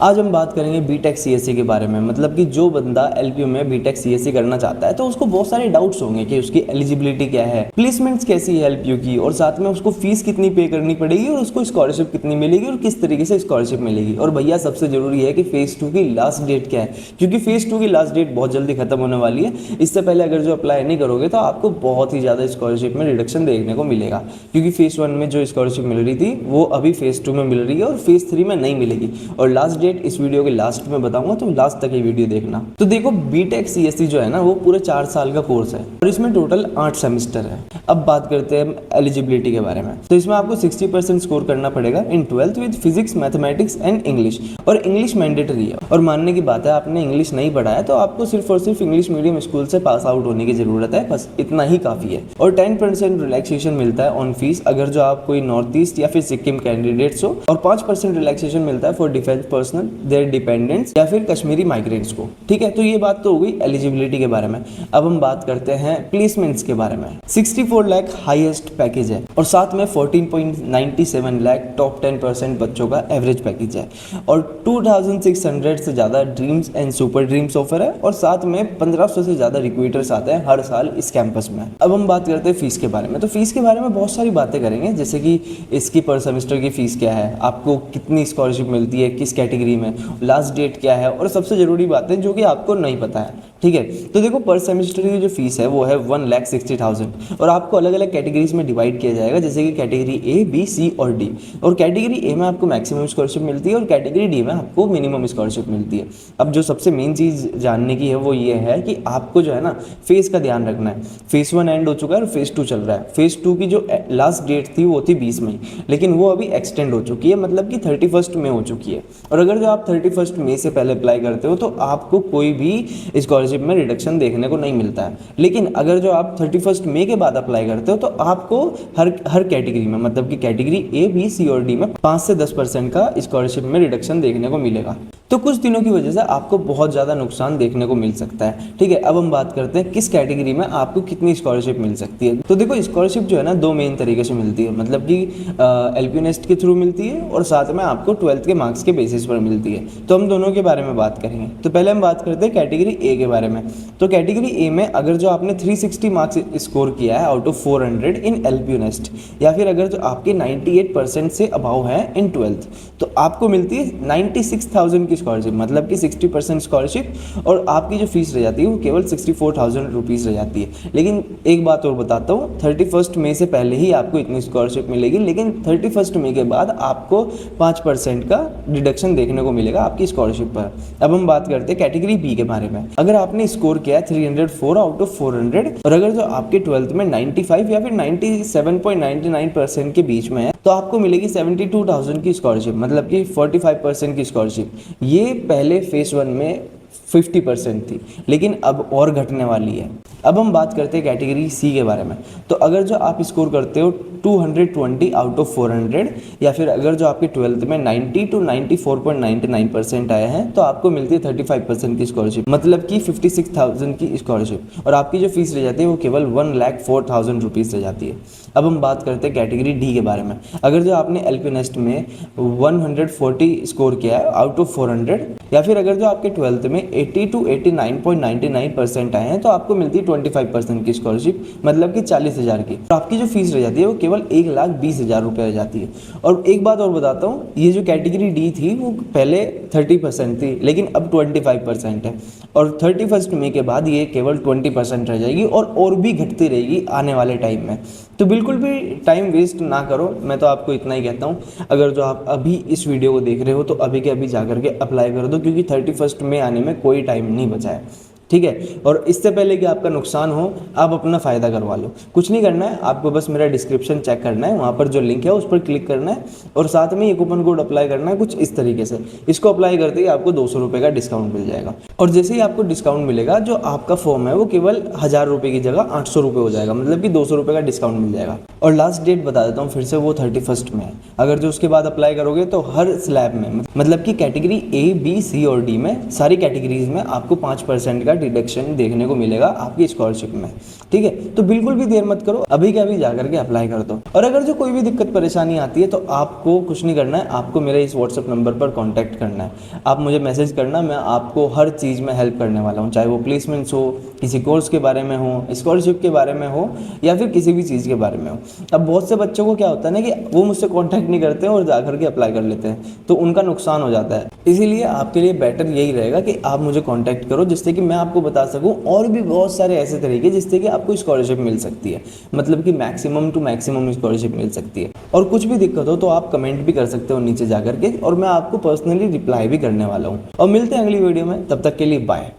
आज हम बात करेंगे बीटेक सीएससी के बारे में। मतलब कि जो बंदा एलपीयू में बीटेक सीएससी करना चाहता है तो उसको बहुत सारे डाउट्स होंगे कि उसकी एलिजिबिलिटी क्या है, प्लेसमेंट्स कैसी है एलपीयू की, और साथ में उसको फीस कितनी पे करनी पड़ेगी और उसको स्कॉलरशिप कितनी मिलेगी और किस तरीके से स्कॉलरशिप मिलेगी। और भैया सबसे जरूरी है कि फेज 2 की लास्ट डेट क्या है, क्योंकि फेज 2 की लास्ट डेट बहुत जल्दी खत्म होने वाली है। इससे पहले अगर जो अप्लाई नहीं करोगे तो आपको बहुत ही ज़्यादा स्कॉलरशिप में रिडक्शन देखने को मिलेगा, क्योंकि फेज 1 में जो स्कॉलरशिप मिल रही थी वो अभी फेज 2 में मिल रही है और फेज 3 में नहीं मिलेगी। और लास्ट डेट इस वीडियो के लास्ट में बताऊंगा, तो लास्ट तक ये वीडियो देखना। तो देखो बीटेक सीएससी जो है ना वो पूरे 4 साल का कोर्स है और इसमें टोटल 8 सेमेस्टर है। अब बात करते हैं एलिजिबिलिटी के बारे में। तो इसमें आपको 60% स्कोर करना पड़ेगा इन 12th with physics, mathematics and English, और इंग्लिश मैंडेटरी है। और मानने की बात है आपने इंग्लिश नहीं पढ़ा है तो आपको सिर्फ और सिर्फ इंग्लिश मीडियम स्कूल से पास आउट होने की जरूरत है, बस इतना ही काफी है। और 10% रिलैक्सेशन मिलता है ऑन फीस अगर जो आप कोई नॉर्थ ईस्ट या फिर सिक्किम कैंडिडेट्स हो, और 5% रिलैक्सेशन मिलता है for defence personal, their dependents या फिर कश्मीरी माइग्रेंट्स को। ठीक है, तो ये बात तो हो गई एलिजिबिलिटी के बारे में। अब हम बात करते हैं प्लेसमेंट्स के बारे में। 64 लाख हाईएस्ट पैकेज है और साथ में 14.97 लाख टॉप 10% बच्चों का एवरेज पैकेज है, और 2600 से ज्यादा dreams and super dreams offer है, और साथ में 1500 से ज्यादा रिक्रूटर्स आते हैं हर साल इस कैंपस में। अब हम बात करते हैं फीस के बारे में। तो फीस के बारे में बहुत सारी बातें करेंगे, जैसे कि इसकी पर सेमेस्टर की फीस क्या है, आपको कितनी स्कॉलरशिप मिलती है, किस कैटेगरी में, लास्ट डेट क्या है, और सबसे जरूरी बातें जो कि आपको नहीं पता है। ठीक है, तो देखो पर सेमेस्टर की जो फीस है वो है 1,60,000, और आपको अलग अलग कैटेगरीज में डिवाइड किया जाएगा, जैसे कि कैटेगरी ए, बी, सी और डी। और कैटेगरी ए में आपको मैक्सिमम स्कॉलरशिप मिलती है और कैटेगरी डी में आपको मिनिमम स्कॉलरशिप मिलती है। अब जो सबसे मेन चीज़ जानने की है वो ये है कि आपको जो है ना फेज का ध्यान रखना है। फेज 1 एंड हो चुका है और फेज 2 चल रहा है। फेज 2 की जो लास्ट डेट थी वो थी 20 मई, लेकिन वो अभी एक्सटेंड हो चुकी है, मतलब कि 31 मई हो चुकी है। और अगर जो आप 31 मई से पहले अप्लाई करते हो तो आपको कोई भी स्कॉलरशिप में रिडक्शन देखने को नहीं मिलता है। लेकिन अगर जो आप 31 मई के बाद अप्लाई करते हो तो आपको हर कैटेगरी में, मतलब कि कैटेगरी ए, बी, सी और डी में 5 से 10% का स्कॉलरशिप में रिडक्शन देखने को मिलेगा। तो कुछ दिनों की वजह से आपको बहुत ज़्यादा नुकसान देखने को मिल सकता है। ठीक है, अब हम बात करते हैं किस कैटेगरी में आपको कितनी स्कॉलरशिप मिल सकती है। तो देखो स्कॉलरशिप जो है ना दो मेन तरीके से मिलती है, मतलब कि एलपीयू नेस्ट के थ्रू मिलती है और साथ में आपको 12th के मार्क्स के बेसिस पर मिलती है। तो हम दोनों के बारे में बात करेंगे। तो पहले हम बात करते हैं कैटेगरी ए के बारे में। तो कैटेगरी ए में अगर जो आपने 360 मार्क्स स्कोर किया है out of 400 in LPU nest, या फिर अगर जो आपके 98% से अबाव है इन 12th, तो आपको मिलती है 96,000 की स्कॉलरशिप, मतलब कि 60% स्कॉलरशिप, और आपकी जो फीस रह जाती है वो केवल 64,000 रुपीज़ रह जाती है। लेकिन एक बात और बताता हूँ, 31 मई से पहले ही आपको इतनी स्कॉलरशिप मिलेगी, लेकिन 31 मई के बाद आपको 5% का डिडक्शन देखने को मिलेगा आपकी स्कॉलरशिप पर। अब हम बात करते हैं कैटेगरी बी के बारे में। अगर आपने स्कोर किया 304 आउट ऑफ 400, और अगर जो आपके 12th में 95 या फिर 97.99% के बीच में है तो आपको मिलेगी 72,000 की स्कॉलरशिप, मतलब कि 45% की स्कॉलरशिप। ये पहले फेज 1 में 50% थी, लेकिन अब और घटने वाली है। अब हम बात करते हैं कैटेगरी सी के बारे में। तो अगर जो आप स्कोर करते हो 220 आउट ऑफ 400, या फिर अगर जो आपके 12th में 90 to 94.99% आए हैं तो आपको मिलती है 35% की स्कॉलरशिप, मतलब कि 56,000 की स्कॉलरशिप, और आपकी जो फीस रह जाती है वो केवल 1,04,000 रुपीज़ रह जाती है। अब हम बात करते हैं कैटेगरी डी के बारे में। अगर जो आपने एलपीयू नेस्ट में 140 स्कोर किया है आउट ऑफ 400, या फिर अगर जो आपके 12th में 80 to 89.99% आए हैं तो आपको मिलती है 25% की स्कॉलरशिप, मतलब कि 40,000 की। और आपकी जो फीस रह जाती है वो केवल 1,20,000 रुपये रह जाती है। और एक बात और बताता हूँ, ये जो कैटेगरी डी थी वो पहले 30% थी, लेकिन अब 25% है, और 31 मई के बाद ये केवल 20% रह जाएगी और भी घटती रहेगी आने वाले टाइम में। तो बिल्कुल भी टाइम वेस्ट ना करो, मैं तो आपको इतना ही कहता हूँ। अगर जो आप अभी इस वीडियो को देख रहे हो तो अभी के अभी जाकर के अप्लाई कर दो, क्योंकि 31 में आने में कोई टाइम नहीं बचा है। ठीक है, और इससे पहले कि आपका नुकसान हो आप अपना फ़ायदा करवा लो। कुछ नहीं करना है, आपको बस मेरा डिस्क्रिप्शन चेक करना है, वहाँ पर जो लिंक है उस पर क्लिक करना है, और साथ में ये कूपन कोड अप्लाई करना है कुछ इस तरीके से। इसको अप्लाई करते ही आपको 200 रुपये का डिस्काउंट मिल जाएगा, और जैसे ही आपको डिस्काउंट मिलेगा जो आपका फॉर्म है वो केवल 1,000 रुपये की जगह 800 रुपये हो जाएगा, मतलब कि 200 रुपये का डिस्काउंट मिल जाएगा। और लास्ट डेट बता देता हूँ फिर से, वो 31 में है। अगर जो उसके बाद अप्लाई करोगे तो हर स्लैब में, मतलब कि कैटेगरी ए, बी, सी और डी में, सारी कैटेगरीज में आपको 5% का डिडक्शन देखने को मिलेगा आपकी स्कॉलरशिप में। ठीक है, तो बिल्कुल भी देर मत करो, अभी के अभी जाकर के अप्लाई कर दो। और अगर जो कोई भी दिक्कत परेशानी आती है तो आपको कुछ नहीं करना है, आपको मेरे इस व्हाट्सएप नंबर पर कॉन्टैक्ट करना है। आप मुझे मैसेज करना, मैं आपको हर चीज़ में हेल्प करने वाला हूँ, चाहे वो प्लेसमेंट्स हो, किसी कोर्स के बारे में हो, स्कॉलरशिप के बारे में हो, या फिर किसी भी चीज़ के बारे में हो। अब बहुत से बच्चों को क्या होता है ना कि वो मुझसे कांटेक्ट नहीं करते हैं और जाकर के अप्लाई कर लेते हैं, तो उनका नुकसान हो जाता है। इसीलिए आपके लिए बेटर यही रहेगा कि आप मुझे कांटेक्ट करो, जिससे कि मैं आपको बता सकूं और भी बहुत सारे ऐसे तरीके जिससे कि आपको स्कॉलरशिप मिल सकती है, मतलब कि मैक्सिमम टू मैक्सिमम स्कॉलरशिप मिल सकती है। और कुछ भी दिक्कत हो तो आप कमेंट भी कर सकते हो नीचे जाकर के, और मैं आपको पर्सनली रिप्लाई भी करने वाला हूँ। और मिलते हैं अगली वीडियो में, तब तक के लिए बाय।